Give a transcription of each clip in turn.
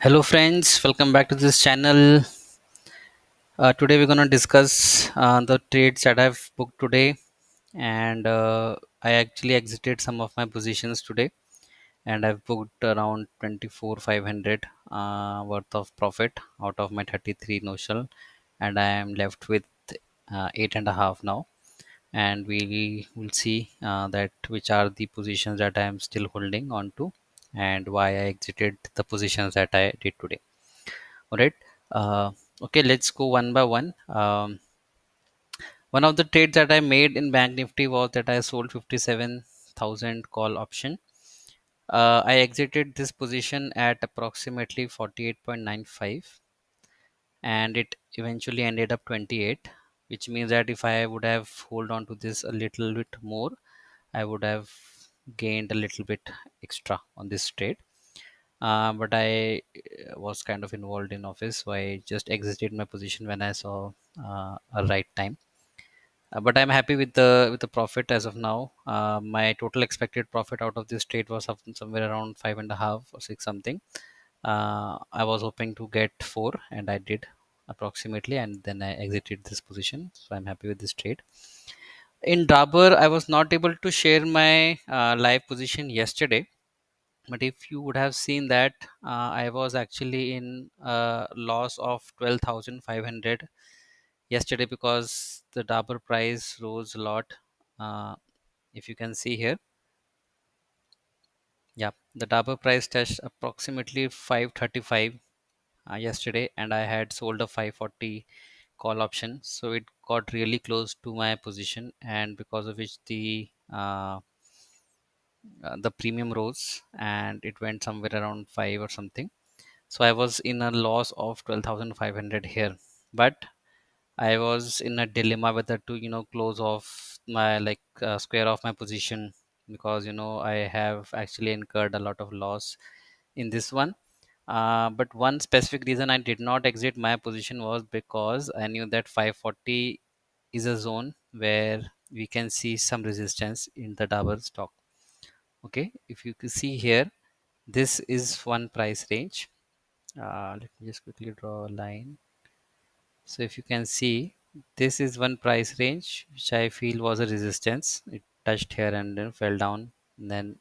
Hello friends, welcome back to this channel. Today we're going to discuss the trades that I've booked today, and I actually exited some of my positions today, and I've booked around 24,500 worth of profit out of my 33 notional, and I am left with eight and a half now. And we will see that which are the positions that I am still holding on to, and why I exited the positions that I did today. All right. Uh, okay, let's go one by one. One of the trades that I made in Bank Nifty was that I sold 57,000 call option. I exited this position at approximately 48.95, and it eventually ended up 28, which means that if I would have hold on to this a little bit more, I would have gained a little bit extra on this trade. But I was kind of involved in office, so I just exited my position when I saw a right time. But I'm happy with the profit as of now. My total expected profit out of this trade was somewhere around five and a half or six something. I was hoping to get four, and I did approximately, and then I exited this position. So I'm happy with this trade. In Dabur, I was not able to share my live position yesterday, but if you would have seen that, I was actually in a loss of 12,500 yesterday because the Dabur price rose a lot. Uh, if you can see here, yeah, the Dabur price touched approximately 535 yesterday, and I had sold a 540 call option, so it got really close to my position, and because of which the premium rose and it went somewhere around 5 or something. So I was in a loss of 12,500 here, but I was in a dilemma whether to close off my square off my position, because I have actually incurred a lot of loss in this one. But one specific reason I did not exit my position was because I knew that 540 is a zone where we can see some resistance in the Dabur stock. Okay, if you can see here, this is one price range. Let me just quickly draw a line. So if you can see, this is one price range which I feel was a resistance. It touched here and then fell down. And then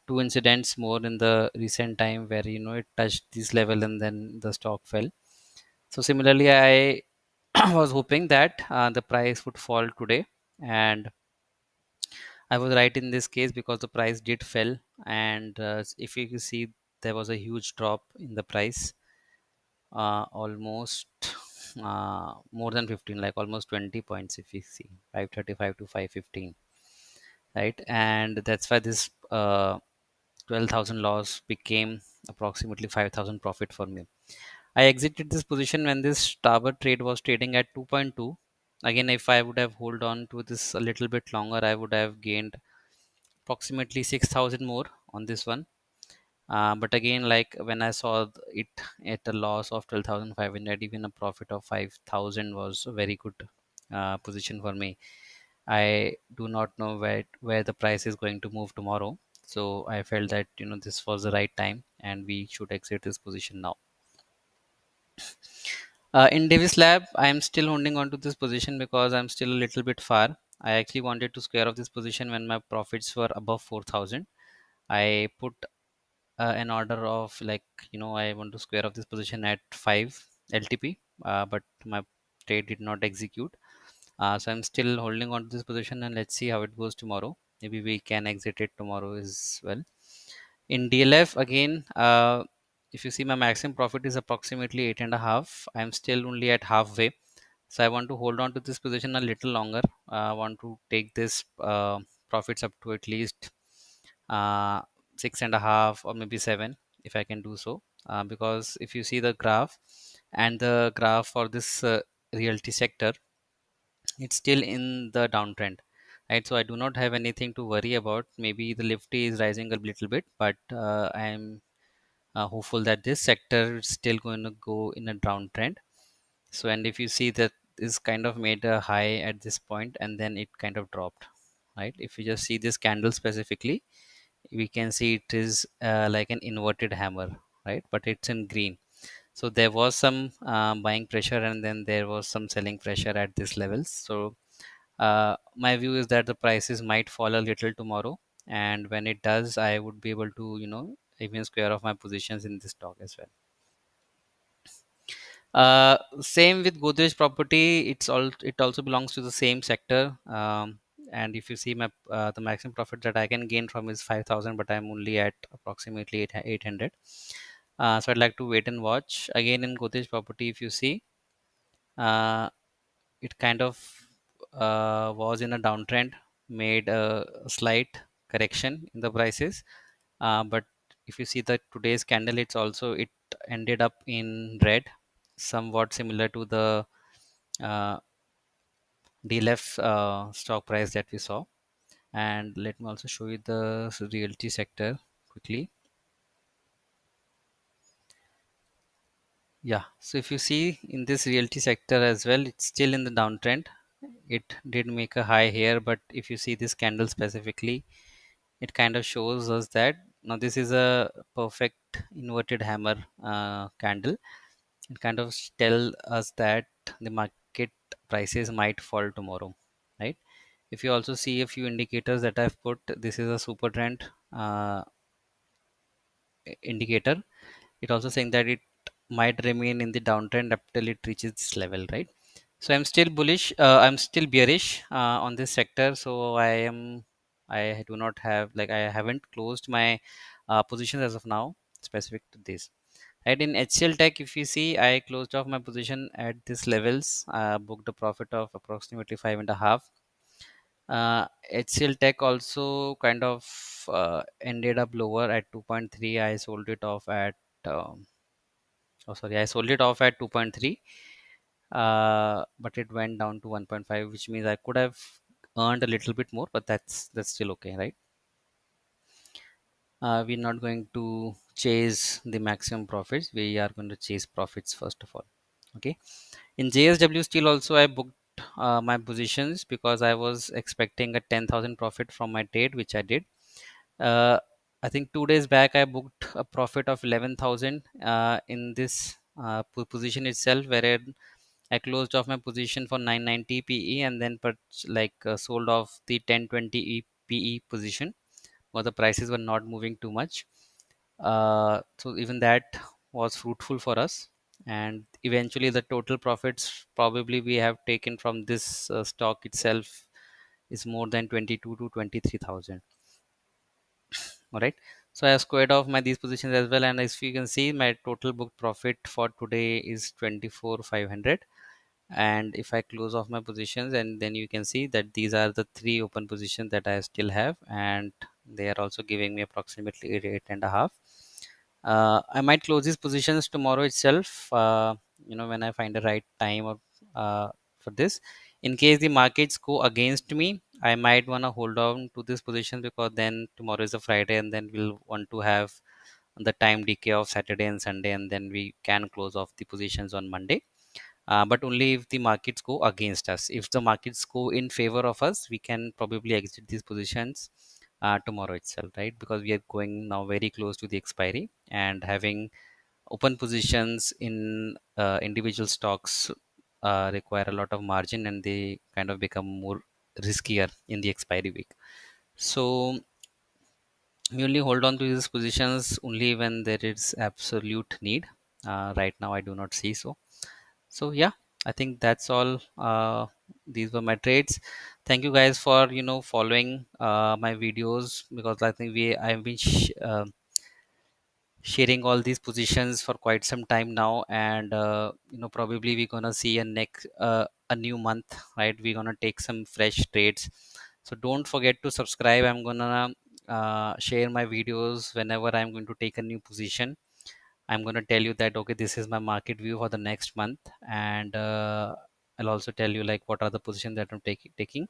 two incidents more in the recent time where it touched this level and then the stock fell. So similarly, I was hoping that the price would fall today, and I was right in this case because the price did fell. And if you can see, there was a huge drop in the price, almost more than 15, like almost 20 points. If you see, 535 to 515, right? And that's why this 12,000 loss became approximately 5,000 profit for me. I exited this position when this tower trade was trading at 2.2. Again, if I would have hold on to this a little bit longer, I would have gained approximately 6,000 more on this one. But again, like when I saw it at a loss of 12,500, even a profit of 5,000 was a very good position for me. I do not know where the price is going to move tomorrow, so I felt that this was the right time and we should exit this position now. In Davis Lab, I am still holding on to this position because I'm still a little bit far. I actually wanted to square off this position when my profits were above 4,000. I put an order of, like, I want to square off this position at 5 LTP, but my trade did not execute. So I'm still holding on to this position, and let's see how it goes tomorrow. Maybe we can exit it tomorrow as well. In DLF again, if you see, my maximum profit is approximately eight and a half. I'm still only at halfway, so I want to hold on to this position a little longer. I want to take this profits up to at least uh, six and a half or maybe seven, if I can do so. Because if you see the graph and the graph for this realty sector, it's still in the downtrend, right? So I do not have anything to worry about. Maybe the Nifty is rising a little bit, but I am hopeful that this sector is still going to go in a downtrend. So, and if you see that this kind of made a high at this point and then it kind of dropped, right? If you just see this candle specifically, we can see it is like an inverted hammer, right? But it's in green. So there was some buying pressure, and then there was some selling pressure at these levels. So my view is that the prices might fall a little tomorrow, and when it does, I would be able to, even square off my positions in this stock as well. Same with Godrej Property. It also belongs to the same sector. And if you see my the maximum profit that I can gain from is 5,000, but I'm only at approximately 800. So I'd like to wait and watch. Again, in Godrej Property, if you see, uh, it kind of was in a downtrend, made a slight correction in the prices. But if you see the today's candle, it ended up in red, somewhat similar to the uh, DLF stock price that we saw. And let me also show you the realty sector quickly. Yeah, so if you see in this realty sector as well, it's still in the downtrend. It did make a high here, but if you see this candle specifically, it kind of shows us that now this is a perfect inverted hammer candle. It kind of tell us that the market prices might fall tomorrow, right? If you also see a few indicators that I've put, this is a super trend uh, indicator. It also saying that it might remain in the downtrend up till it reaches this level, right? So I'm still bullish. I'm still bearish on this sector. So I do not have, like, I haven't closed my positions as of now specific to this. Right, in HCL Tech, if you see, I closed off my position at these levels, booked a profit of approximately 5.5. HCL Tech also kind of ended up lower at 2.3. I sold it off at I sold it off at 2.3, but it went down to 1.5, which means I could have earned a little bit more, but that's still okay, right? We're not going to chase the maximum profits. We are going to chase profits first of all. Okay. In JSW Steel also, I booked my positions because I was expecting a 10,000 profit from my trade, which I did. Uh, I think 2 days back I booked a profit of 11,000 in this position itself, wherein I closed off my position for 990 PE and then sold off the 1020 PE position, because the prices were not moving too much. So even that was fruitful for us, and eventually the total profits probably we have taken from this stock itself is more than 22 to 23,000. All right. So I have squared off my these positions as well, and as you can see, my total book profit for today is 24,500. And if I close off my positions, and then you can see that these are the three open positions that I still have, and they are also giving me approximately 8.5. I might close these positions tomorrow itself, when I find the right time uh, for this. In case the markets go against me, I might want to hold on to this position, because then tomorrow is a Friday, and then we'll want to have the time decay of Saturday and Sunday, and then we can close off the positions on Monday. But only if the markets go against us. If the markets go in favor of us, we can probably exit these positions tomorrow itself, right? Because we are going now very close to the expiry, and having open positions in individual stocks require a lot of margin, and they kind of become more riskier in the expiry week. So we only hold on to these positions only when there is absolute need. Right now, I do not see so. So yeah, I think that's all. These were my trades. Thank you guys for following my videos, because I think we I've been sharing all these positions for quite some time now, and probably we're gonna see a new month, right? We're gonna take some fresh trades. So don't forget to subscribe. I'm gonna share my videos whenever I'm going to take a new position. I'm going to tell you that, okay, this is my market view for the next month, and I'll also tell you like what are the positions that I'm taking,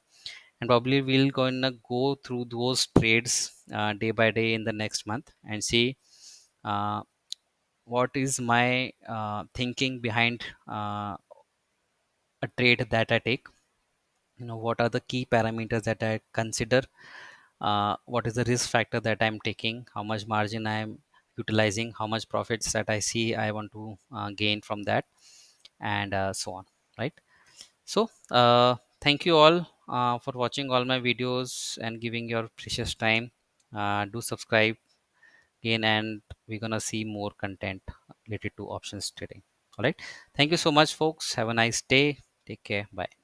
and probably we'll gonna go through those trades day by day in the next month, and see uh, what is my thinking behind a trade that I take. What are the key parameters that I consider, what is the risk factor that I'm taking, how much margin I'm utilizing, how much profits that I see I want to gain from that, and so on, right? So thank you all for watching all my videos and giving your precious time. Do subscribe again, and we're gonna see more content related to options trading. All right, thank you so much folks, have a nice day, take care, bye.